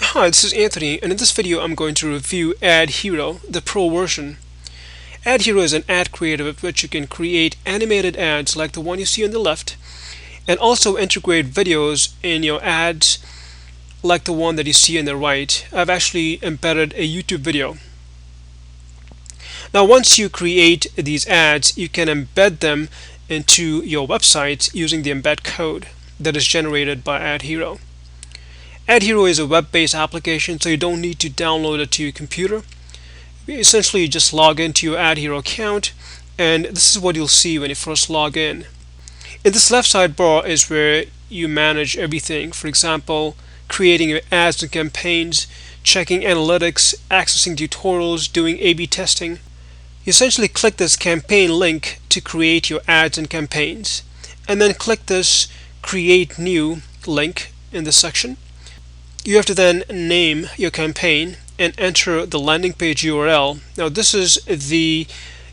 Hi, this is Anthony, and in this video I'm going to review Ad Hero, the Pro version. Ad Hero is an ad creator with which you can create animated ads like the one you see on the left, and also integrate videos in your ads like the one that you see on the right. I've actually embedded a YouTube video. Now, once you create these ads, you can embed them into your website using the embed code that is generated by Ad Hero. Ad Hero is a web-based application, so you don't need to download it to your computer. Essentially, you just log into your Ad Hero account, and this is what you'll see when you first log in. In this left sidebar is where you manage everything. For example, creating your ads and campaigns, checking analytics, accessing tutorials, doing A/B testing. You essentially click this campaign link to create your ads and campaigns, and then click this create new link in this section. You have to then name your campaign and enter the landing page URL. Now, this is the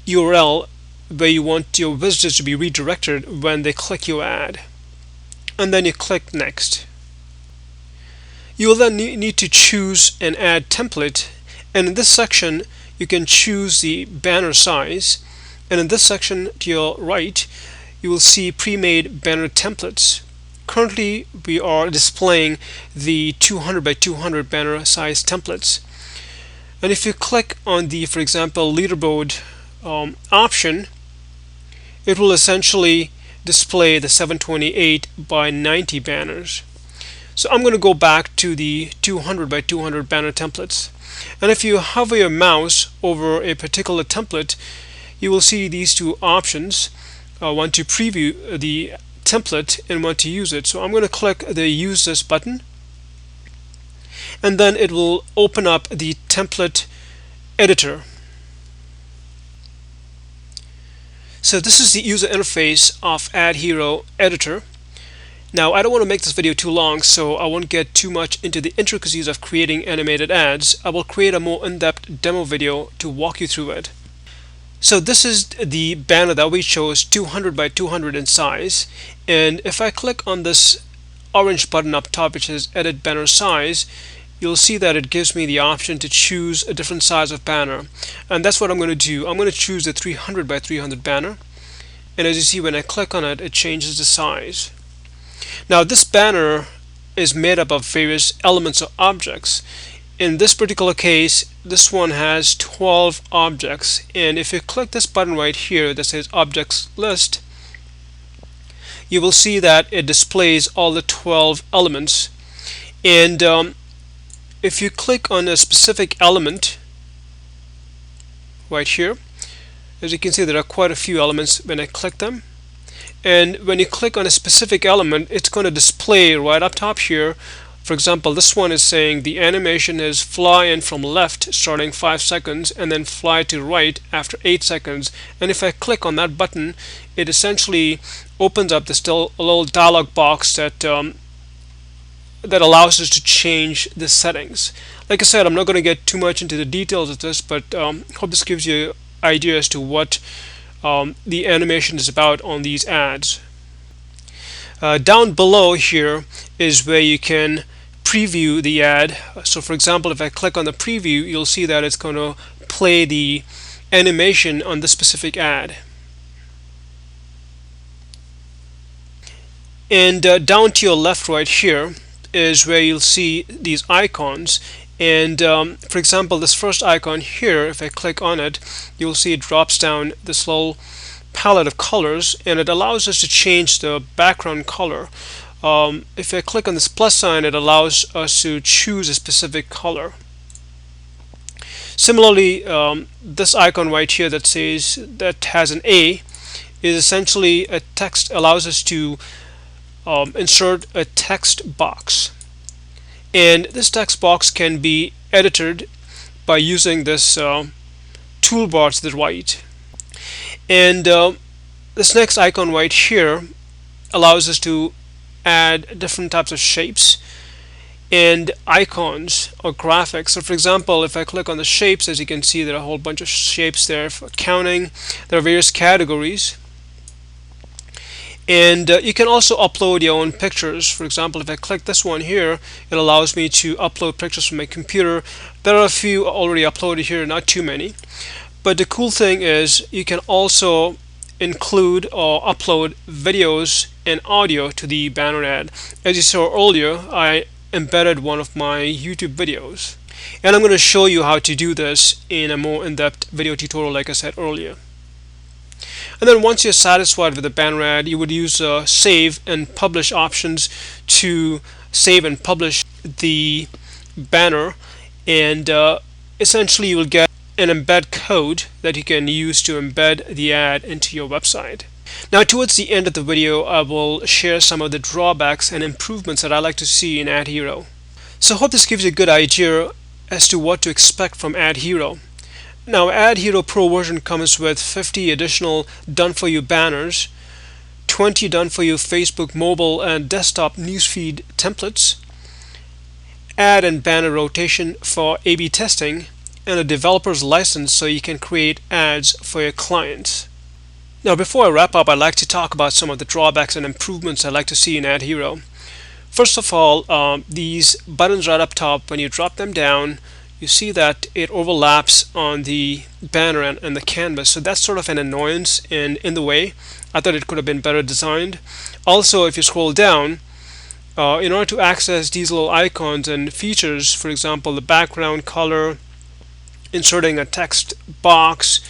URL where you want your visitors to be redirected when they click your ad. And then you click next. You will then need to choose an ad template, and in this section you can choose the banner size, and in this section to your right you will see pre-made banner templates. Currently we are displaying the 200 by 200 banner size templates, and if you click on the, for example, leaderboard option, it will essentially display the 728 by 90 banners. So I'm going to go back to the 200 by 200 banner templates, and if you hover your mouse over a particular template, you will see these two options. Want to preview the template and want to use it. So I'm going to click the use this button, and then it will open up the template editor. So this is the user interface of Ad Hero editor. Now, I don't want to make this video too long, so I won't get too much into the intricacies of creating animated ads. I will create a more in-depth demo video to walk you through it. So this is the banner that we chose, 200 by 200 in size, and if I click on this orange button up top which says edit banner size, you'll see that it gives me the option to choose a different size of banner, and that's what I'm going to do. I'm going to choose the 300 by 300 banner, and as you see, when I click on it, it changes the size. Now, this banner is made up of various elements or objects. In this particular case, this one has 12 objects, and if you click this button right here that says objects list, you will see that it displays all the 12 elements. And if you click on a specific element right here, as you can see, there are quite a few elements when I click them. And when you click on a specific element, it's going to display right up top here. For example, this one is saying the animation is fly in from left starting 5 seconds and then fly to right after 8 seconds. And if I click on that button, it essentially opens up this little dialog box that allows us to change the settings. Like I said, I'm not going to get too much into the details of this, but hope this gives you an idea as to what the animation is about on these ads. Down below here is where you can preview the ad. So for example, if I click on the preview, you'll see that it's going to play the animation on the specific ad. And down to your left right here is where you'll see these icons. And for example, this first icon here, if I click on it, you'll see it drops down this little palette of colors, and it allows us to change the background color. If I click on this plus sign, it allows us to choose a specific color. Similarly, this icon right here that says that has an A is essentially a text, allows us to insert a text box. And this text box can be edited by using this toolbar to the right. And this next icon right here allows us to add different types of shapes and icons or graphics. So for example, if I click on the shapes, as you can see, there are a whole bunch of shapes there for counting. There are various categories. And you can also upload your own pictures. For example, if I click this one here, it allows me to upload pictures from my computer. There are a few already uploaded here, not too many. But the cool thing is you can also include or upload videos and audio to the banner ad. As you saw earlier, I embedded one of my YouTube videos. And I'm going to show you how to do this in a more in-depth video tutorial like I said earlier. And then once you're satisfied with the banner ad, you would use save and publish options to save and publish the banner, and essentially you will get an embed code that you can use to embed the ad into your website. Now towards the end of the video, I will share some of the drawbacks and improvements that I like to see in Ad Hero. So I hope this gives you a good idea as to what to expect from Ad Hero. Now Ad Hero Pro version comes with 50 additional done-for-you banners, 20 done-for-you Facebook mobile and desktop newsfeed templates, ad and banner rotation for A/B testing, and a developer's license so you can create ads for your clients. Now before I wrap up, I'd like to talk about some of the drawbacks and improvements I'd like to see in Ad Hero. First of all, these buttons right up top, when you drop them down, you see that it overlaps on the banner and the canvas, so that's sort of an annoyance and in the way. I thought it could have been better designed. Also, if you scroll down, in order to access these little icons and features, for example, the background color, inserting a text box,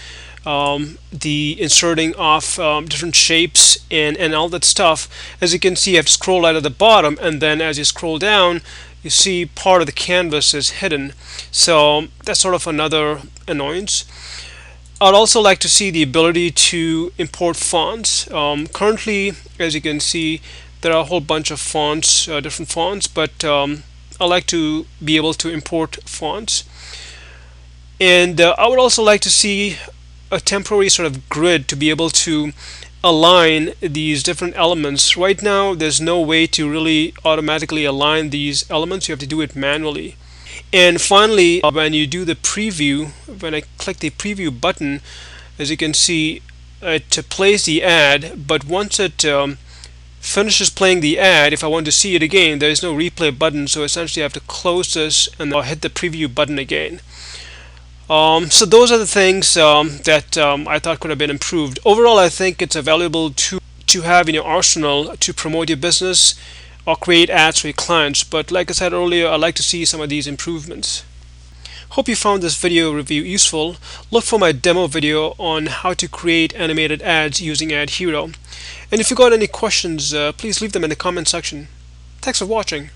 the inserting of different shapes and all that stuff, as you can see, you have to scroll right at the bottom, and then as you scroll down, you see part of the canvas is hidden. So that's sort of another annoyance. I'd also like to see the ability to import fonts. Currently, as you can see, there are a whole bunch of fonts, different fonts, but I like to be able to import fonts. And I would also like to see a temporary sort of grid to be able to align these different elements. Right now there's no way to really automatically align these elements. You have to do it manually. And finally, when you do the preview, when I click the preview button, as you can see, it plays the ad, but once it finishes playing the ad, if I want to see it again, there is no replay button, so essentially I have to close this and I'll hit the preview button again. So those are the things that I thought could have been improved. Overall, I think it's a valuable tool to have in your arsenal to promote your business or create ads for your clients. But like I said earlier, I'd like to see some of these improvements. Hope you found this video review useful. Look for my demo video on how to create animated ads using Ad Hero. And if you got any questions, please leave them in the comment section. Thanks for watching.